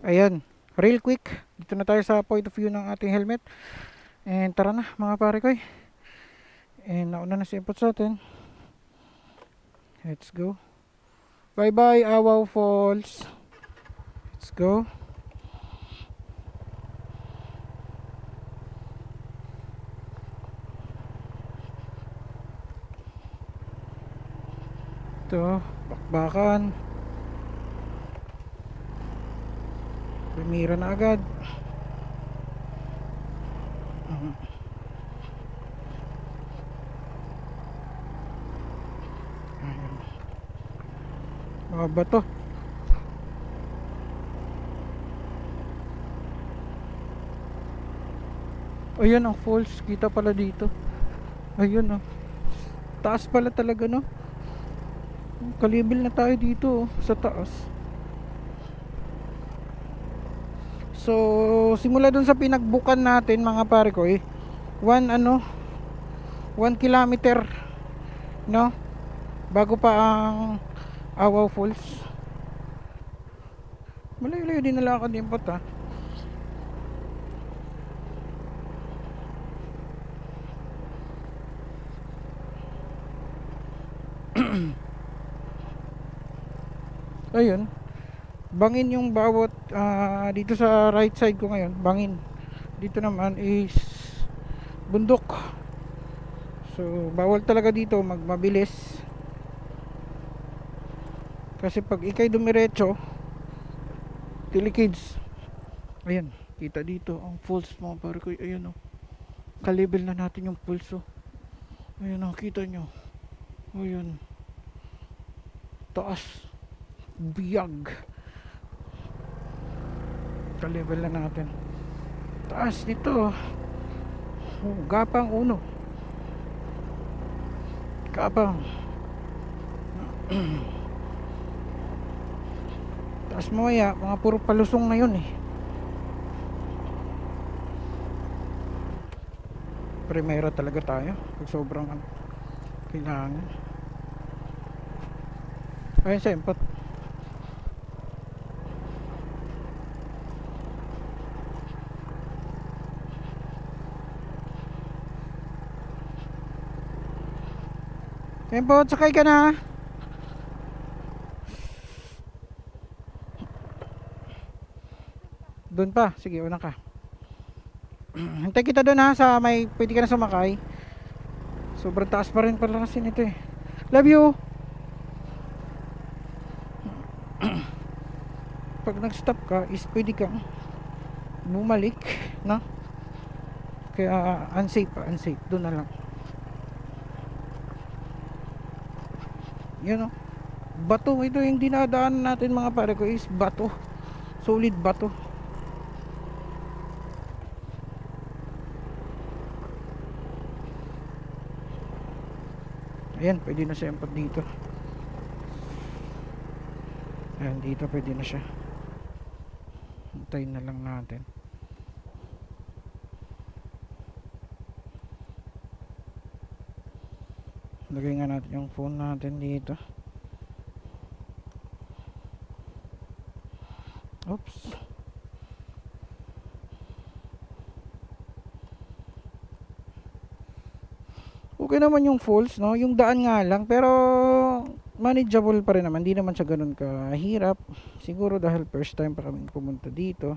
Ayan, real quick, dito na tayo sa point of view ng ating helmet. And tara na mga pare ko. And nauna na si input sa atin. Let's go. Bye bye Awaw Falls. Let's go. Ito, bakbakan. Primira na agad. Ayan. Mga bato. Ayun ang falls, kita pala dito. Ayun oh. Taas pala talaga no. Kalibil na tayo dito oh, sa taas. So, simula dun sa pinagbukan natin mga pare ko one 1 kilometer no bago pa ang Awaw Falls. Malayo-layo din nalakad din po ta. Ayun, bangin yung bawat dito sa right side ko ngayon, bangin. Dito naman is bundok. So, bawal talaga dito magmabilis. Kasi pag ikay dumiretso, tilikids. Ayan, kita dito ang falls mga pare ko. Ayun oh. Kalibel na natin yung pulso. Ayun oh, kita nyo. Ayun. Taas. Biyag. Kalibel na natin. Taas dito. Oh, gapang uno. Gapang. Taas mo kaya, mga puro palusong na yun Primera talaga tayo. Pag sobrang kailangan. Ayun sa impot. Impot, sakay ka na. Doon pa, sige una ka. Hintay kita doon ha, sa may pwede ka na sumakay. Sobrang taas pa rin pala kasi nito Love you. Pag nag-stop ka is pwede kang bumalik, no? Kaya unsafe doon na lang. Yun oh. Bato, ito yung dinadaan natin mga pare ko is bato. Solid bato. Ayan, pwede na siya import dito. Ayan, dito pwede na siya. Hintayin na lang natin. Lagay nga natin yung phone natin dito. Oops. Okay naman yung falls, no? Yung daan nga lang, pero manageable pa rin naman. Hindi naman siya ganun kahirap. Siguro dahil first time pa kami pumunta dito.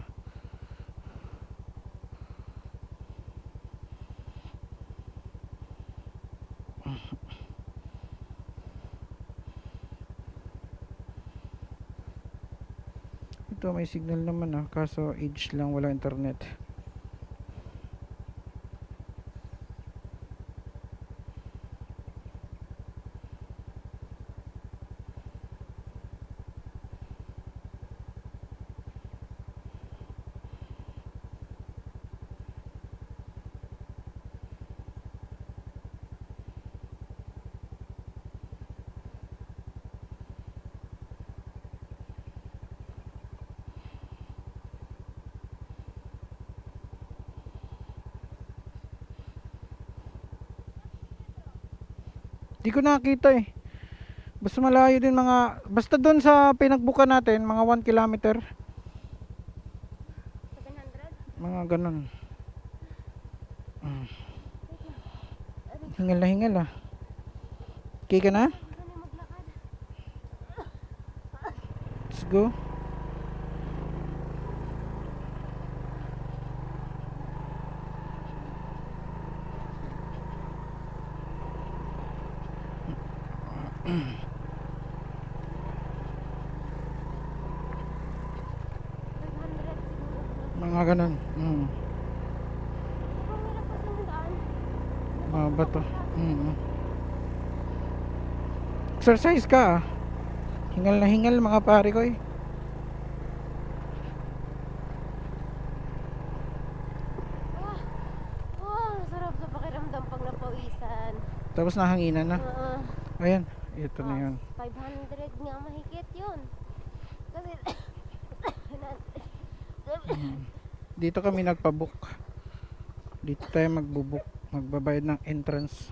Ito may signal naman kaso edge lang, wala internet. Di ko nakita Basta malayo din basta doon sa pinagbuka natin, mga 1 kilometer. Mga ganun. Mm. Hingal na hingal ah. Okay ka na? Let's go. Mga ganun. Mga bato. Exercise ka ah. Hingal na hingal mga pare ko eh. Sarap sa pakiramdam pag napawisan. Tapos nahanginan na. Ayan. Ito na yun. 500 nga mahigit yun. Kasi Dito kami nagpabook. Dito tayo magbubuk. Magbabayad ng entrance.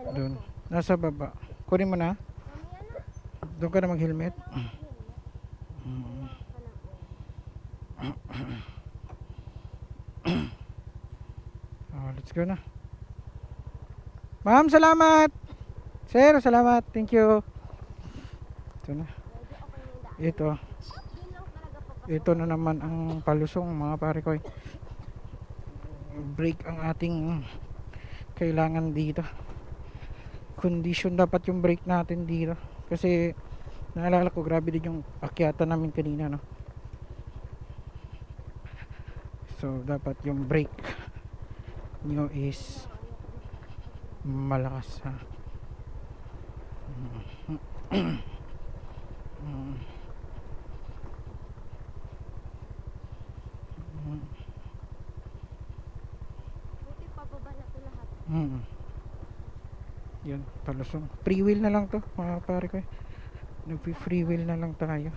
Doon. Nasa baba. Kunin mo na. Doon ka na mag-helmet. Oh, let's go na. Ma'am, salamat. Sir, salamat. Thank you. Ito na. Ito. Ito na naman ang palusong mga pare ko. Brake ang ating kailangan dito. Condition dapat yung brake natin dito. Kasi naalala ko grabe din yung akyatan namin kanina, no. So dapat yung brake nyo is malakas ha. buti pababa na ito lahat. Yan, palusong. Free wheel na lang to mga pare ko. Nag-free wheel na lang tayo.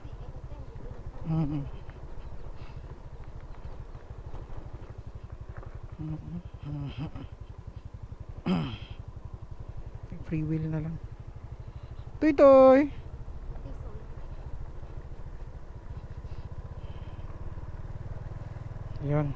Free wheel na lang. Toy toy. Yan.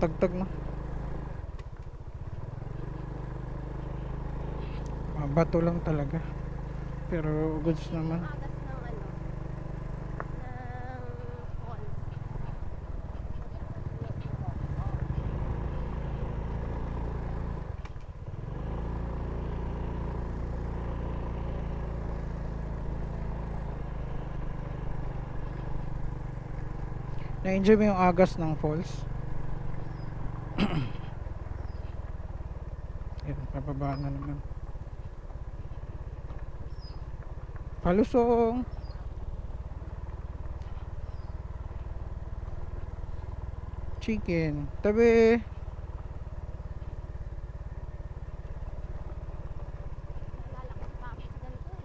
Tagtag na. Bato lang talaga. Pero goods naman. Agas ng ng falls. Na-enjoy mo yung agas ng falls? Yan, pababa na naman. Palusong. Chicken. Tabi. Naalala ko si Papi sa ganito eh.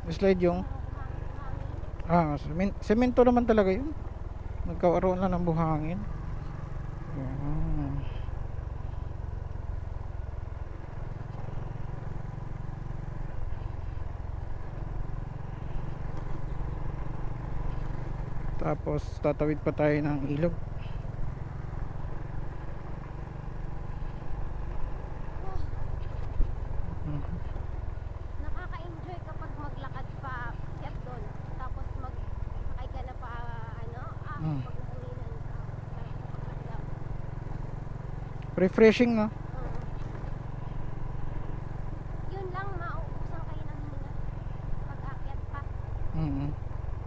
Na-slide yung Slide yung semento naman talaga yun. Nagkaroon lang ng buhangin. Yan. Tapos tatawid pa tayo ng ilog. Nakaka-enjoy kapag maglakad pa akyat doon. Tapos magsakay ka na pa pag nahanginan ka. Sarap sa pakiramdam. Refreshing, no? Yun lang, mauubusan kayo ng hinga pag akyat pa.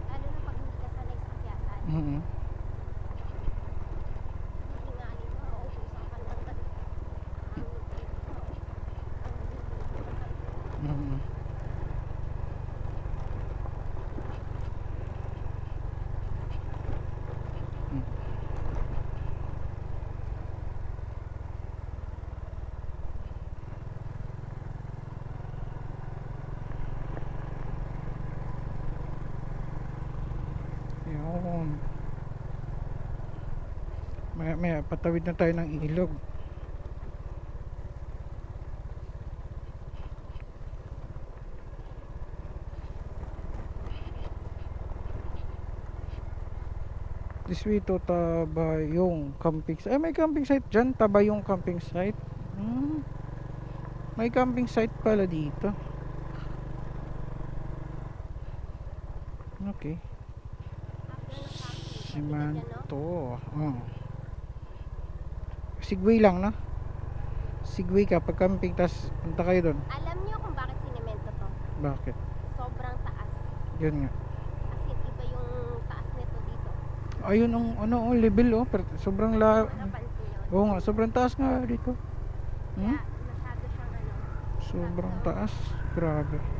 Lalo na pag hindi ka sanay sa akyatan. Hihingalin mo, mauubusan ka ng Maya maya patawid na tayo ng ilog. This way to Tabayong camping site. May camping site dyan. Tabayong camping site. Hmm. May camping site pala dito. Okay. After ng camping, Simanto. Oh. Sigway lang, no? Sigway ka pag camping, tas punta kayo doon. alam niyo kung bakit sinemento to? Bakit? Sobrang taas. Yun nga. As in, iba yung taas nito dito. Ayun ang ano, oh, level, oh. Sobrang Hindi mo napansin yun. Oo nga, sobrang taas nga dito. Kaya masyado siyang ano. Sobrang taas. Grabe.